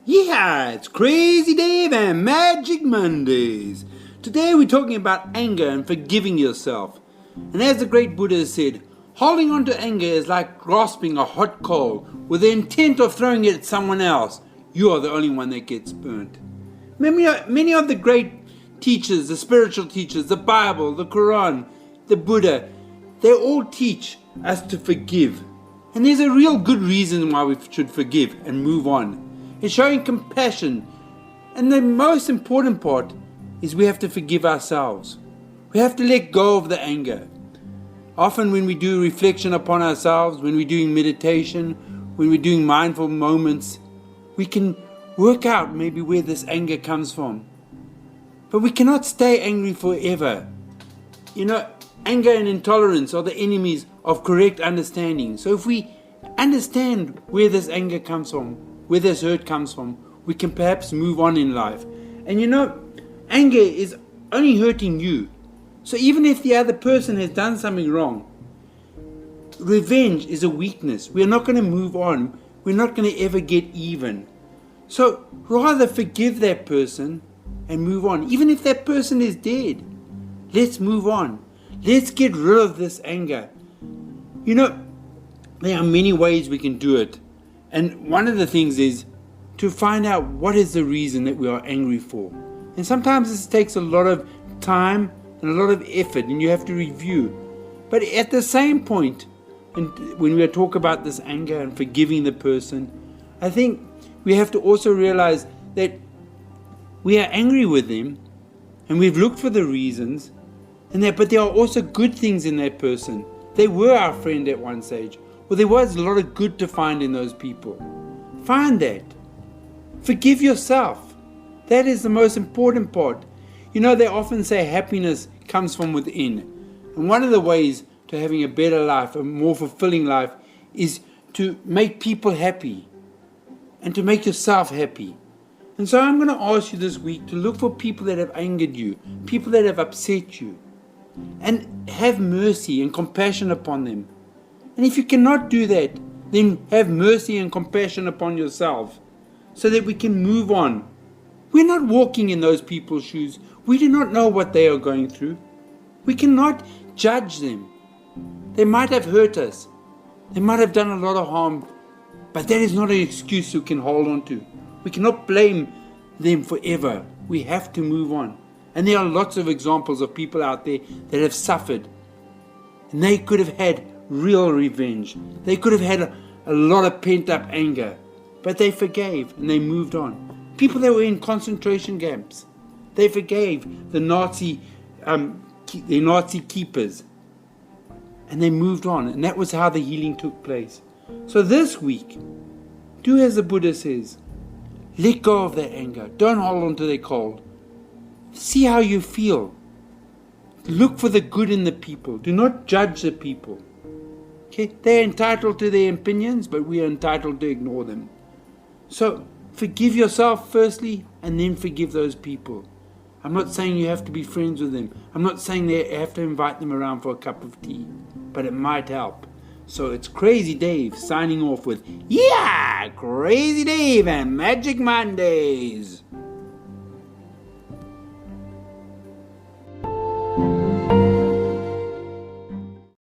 Yeah, it's Crazy Dave and Magic Mondays. Today we're talking about anger and forgiving yourself. And as the great Buddha said, holding on to anger is like grasping a hot coal with the intent of throwing it at someone else. You are the only one that gets burnt. Many of the great teachers, the spiritual teachers, the Bible, the Quran, the Buddha, they all teach us to forgive. And there's a real good reason why we should forgive and move on. It's showing compassion. And the most important part is we have to forgive ourselves. We have to let go of the anger. Often when we do reflection upon ourselves, when we're doing meditation, when we're doing mindful moments, we can work out maybe where this anger comes from. But we cannot stay angry forever. Anger and intolerance are the enemies of correct understanding. So if we understand where this anger comes from, where this hurt comes from, we can perhaps move on in life. And anger is only hurting you. So even if the other person has done something wrong, revenge is a weakness. We're not going to move on. We're not going to ever get even. So rather forgive that person and move on. Even if that person is dead, let's move on. Let's get rid of this anger. There are many ways we can do it. And one of the things is to find out what is the reason that we are angry for. And sometimes this takes a lot of time and a lot of effort, and you have to review. But at the same point, and when we talk about this anger and forgiving the person, I think we have to also realize that we are angry with them, and we've looked for the reasons, but there are also good things in that person. They were our friend at one stage. Well, there was a lot of good to find in those people. Find that. Forgive yourself. That is the most important part. They often say happiness comes from within. And one of the ways to having a better life, a more fulfilling life, is to make people happy and to make yourself happy. And so I'm going to ask you this week to look for people that have angered you, people that have upset you, and have mercy and compassion upon them. And if you cannot do that, then have mercy and compassion upon yourself so that we can move on. We're not walking in those people's shoes. We do not know what they are going through. We cannot judge them. They might have hurt us. They might have done a lot of harm, but that is not an excuse we can hold on to. We cannot blame them forever. We have to move on. And there are lots of examples of people out there that have suffered. And they could have had real revenge. They could have had a lot of pent-up anger. But they forgave and they moved on. People that were in concentration camps, they forgave the Nazi keepers. And they moved on. And that was how the healing took place. So this week, do as the Buddha says. Let go of that anger. Don't hold on to that cold. See how you feel. Look for the good in the people. Do not judge the people. Okay? They're entitled to their opinions, but we are entitled to ignore them. So forgive yourself firstly, and then forgive those people. I'm not saying you have to be friends with them. I'm not saying you have to invite them around for a cup of tea, but it might help. So it's Crazy Dave signing off with, Crazy Dave and Magic Mondays.